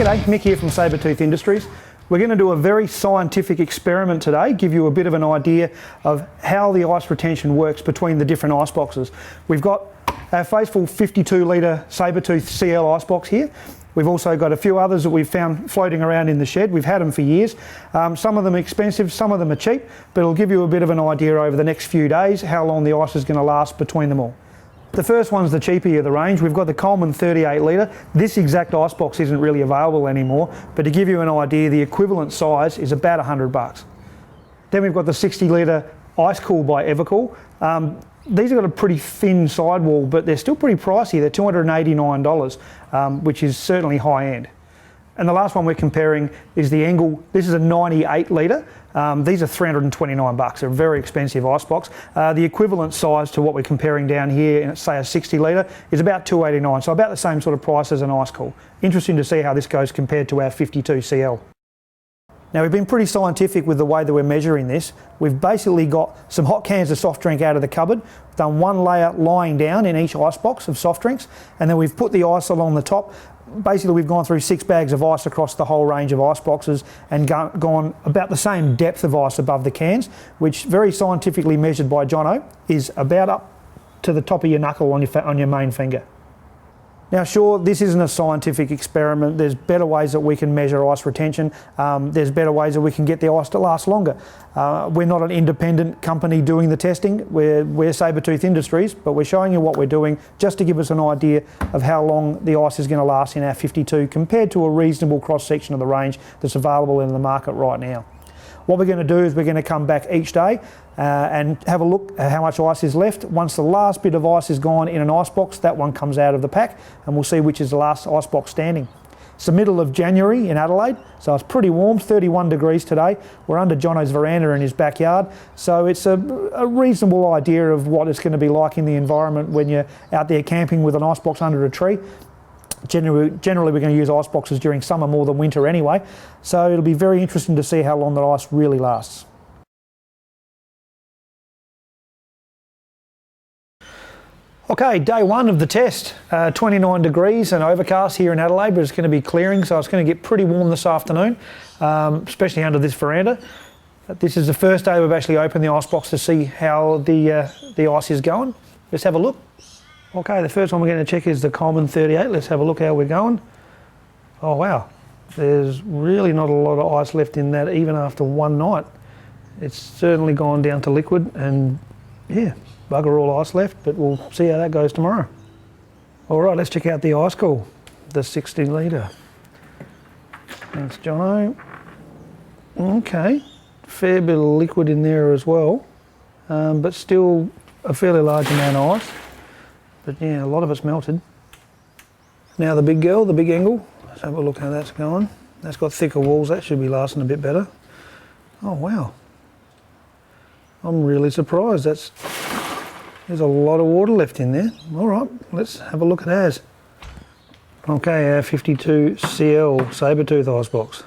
G'day, Mick here from Sabretooth Industries. We're going to do a very scientific experiment today, give you a bit of an idea of how the ice retention works between the different ice boxes. We've got our faithful 52 litre Sabretooth CL icebox here. We've also got a few others that we've found floating around in the shed. We've had them for years. Some of them are expensive, some of them are cheap, but it'll give you a bit of an idea over the next few days how long the ice is going to last between them all. The first one's the cheapie of the range. We've got the Coleman 38 litre. This exact icebox isn't really available anymore, but to give you an idea, the equivalent size is about $100. Then we've got the 60 litre Ice Cool by Evercool. These have got a pretty thin sidewall, but they're still pretty pricey. They're $289, which is certainly high end. And the last one we're comparing is the Engel. This is a 98 litre. These are $329. They're a very expensive icebox. The equivalent size to what we're comparing down here, in say a 60 litre, is about $289. So about the same sort of price as an Ice Cool. Interesting to see how this goes compared to our 52 CL. Now we've been pretty scientific with the way that we're measuring this. We've basically got some hot cans of soft drink out of the cupboard, done one layer lying down in each icebox of soft drinks, and then we've put the ice along the top. Basically we've gone through 6 bags of ice across the whole range of ice boxes and gone about the same depth of ice above the cans, which very scientifically measured by Jono is about up to the top of your knuckle on your main finger. Now sure, this isn't a scientific experiment. There's better ways that we can measure ice retention. There's better ways that we can get the ice to last longer. We're not an independent company doing the testing. We're Sabretooth Industries, but we're showing you what we're doing just to give us an idea of how long the ice is going to last in our 52 compared to a reasonable cross section of the range that's available in the market right now. What we're going to do is we're going to come back each day and have a look at how much ice is left. Once the last bit of ice is gone in an icebox, that one comes out of the pack and we'll see which is the last icebox standing. It's the middle of January in Adelaide, so it's pretty warm, 31 degrees today. We're under Jono's veranda in his backyard, so it's a reasonable idea of what it's going to be like in the environment when you're out there camping with an icebox under a tree. Generally we're going to use ice boxes during summer more than winter anyway, so it'll be very interesting to see how long the ice really lasts. Okay, day one of the test, 29 degrees and overcast here in Adelaide, but it's going to be clearing, so it's going to get pretty warm this afternoon, especially under this veranda. This is the first day we've actually opened the ice box to see how the ice is going. Let's have a look. Okay, the first one we're going to check is the Coleman 38. Let's have a look how we're going. Oh wow, there's really not a lot of ice left in that even after one night. It's certainly gone down to liquid and yeah, bugger all ice left, but we'll see how that goes tomorrow. All right, let's check out the Ice Cool, the 60 litre. Thanks, Jono. Okay, fair bit of liquid in there as well, but still a fairly large amount of ice. But yeah, a lot of it's melted. Now the big girl, the big Engel. Let's have a look how that's going. That's got thicker walls, that should be lasting a bit better. Oh wow. I'm really surprised. There's a lot of water left in there. All right, let's have a look at ours. Okay, our 52 CL Sabretooth icebox.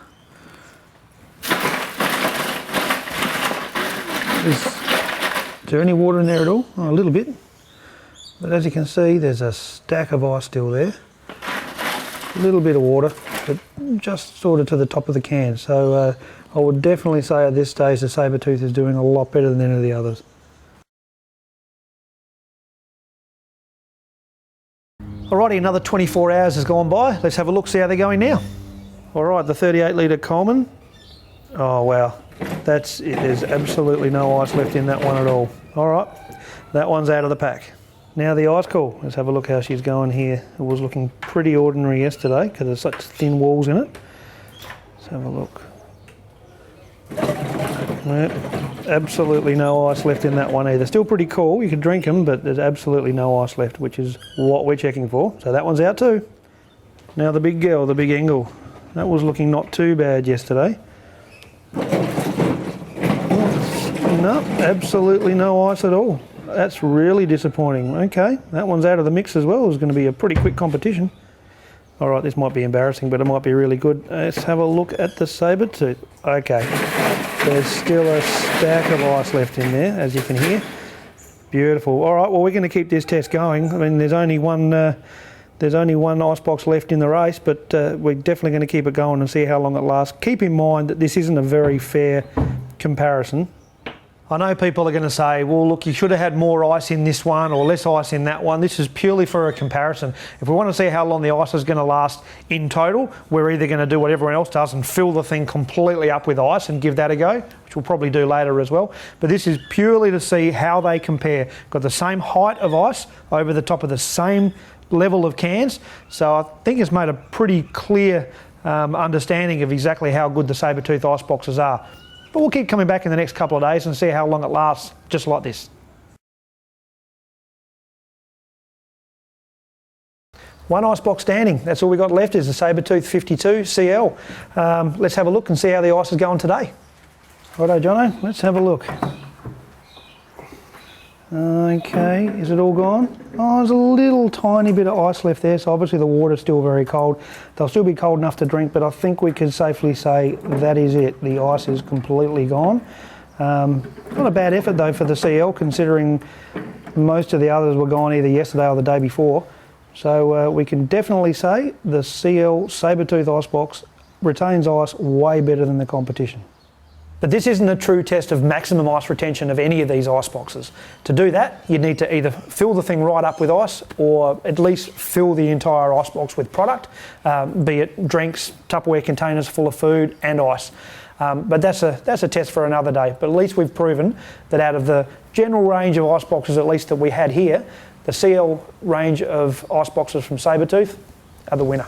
Is there any water in there at all? Oh, a little bit. But as you can see, there's a stack of ice still there. A little bit of water, but just sort of to the top of the can. So I would definitely say at this stage the Sabretooth is doing a lot better than any of the others. Alrighty, another 24 hours has gone by. Let's have a look, see how they're going now. Alright, the 38 litre Coleman. Oh wow, that's it. There's absolutely no ice left in that one at all. Alright, that one's out of the pack. Now the Ice Cool, let's have a look how she's going here. It was looking pretty ordinary yesterday because there's such thin walls in it. Let's have a look. Absolutely no ice left in that one either. Still pretty cool, you can drink them, but there's absolutely no ice left, which is what we're checking for. So that one's out too. Now the big girl, the big Engel. That was looking not too bad yesterday. No, absolutely no ice at all. That's really disappointing. Okay, that one's out of the mix as well. It's going to be a pretty quick competition. All right, this might be embarrassing, but it might be really good. Let's have a look at the Sabretooth. Okay, there's still a stack of ice left in there, as you can hear. Beautiful. All right, well, we're going to keep this test going. I mean, there's only one There's only one icebox left in the race, but we're definitely going to keep it going and see how long it lasts. Keep in mind that this isn't a very fair comparison. I know people are going to say, well, look, you should have had more ice in this one or less ice in that one. This is purely for a comparison. If we want to see how long the ice is going to last in total, we're either going to do what everyone else does and fill the thing completely up with ice and give that a go, which we'll probably do later as well. But this is purely to see how they compare. Got the same height of ice over the top of the same level of cans. So I think it's made a pretty clear understanding of exactly how good the Sabretooth Iceboxes are. But we'll keep coming back in the next couple of days and see how long it lasts, just like this. One icebox standing. That's all we got left is the Sabretooth 52 CL. Let's have a look and see how the ice is going today. Righto, Jono, let's have a look. Okay, is it all gone? Oh, there's a little tiny bit of ice left there, so obviously the water's still very cold. They'll still be cold enough to drink, but I think we could safely say that is it. The ice is completely gone. Not a bad effort though for the CL, considering most of the others were gone either yesterday or the day before. So we can definitely say the CL Sabretooth Icebox retains ice way better than the competition. But this isn't a true test of maximum ice retention of any of these ice boxes. To do that, you'd need to either fill the thing right up with ice or at least fill the entire ice box with product, be it drinks, Tupperware containers full of food and ice. But that's a test for another day. But at least we've proven that out of the general range of ice boxes, at least that we had here, the CL range of ice boxes from Sabretooth are the winner.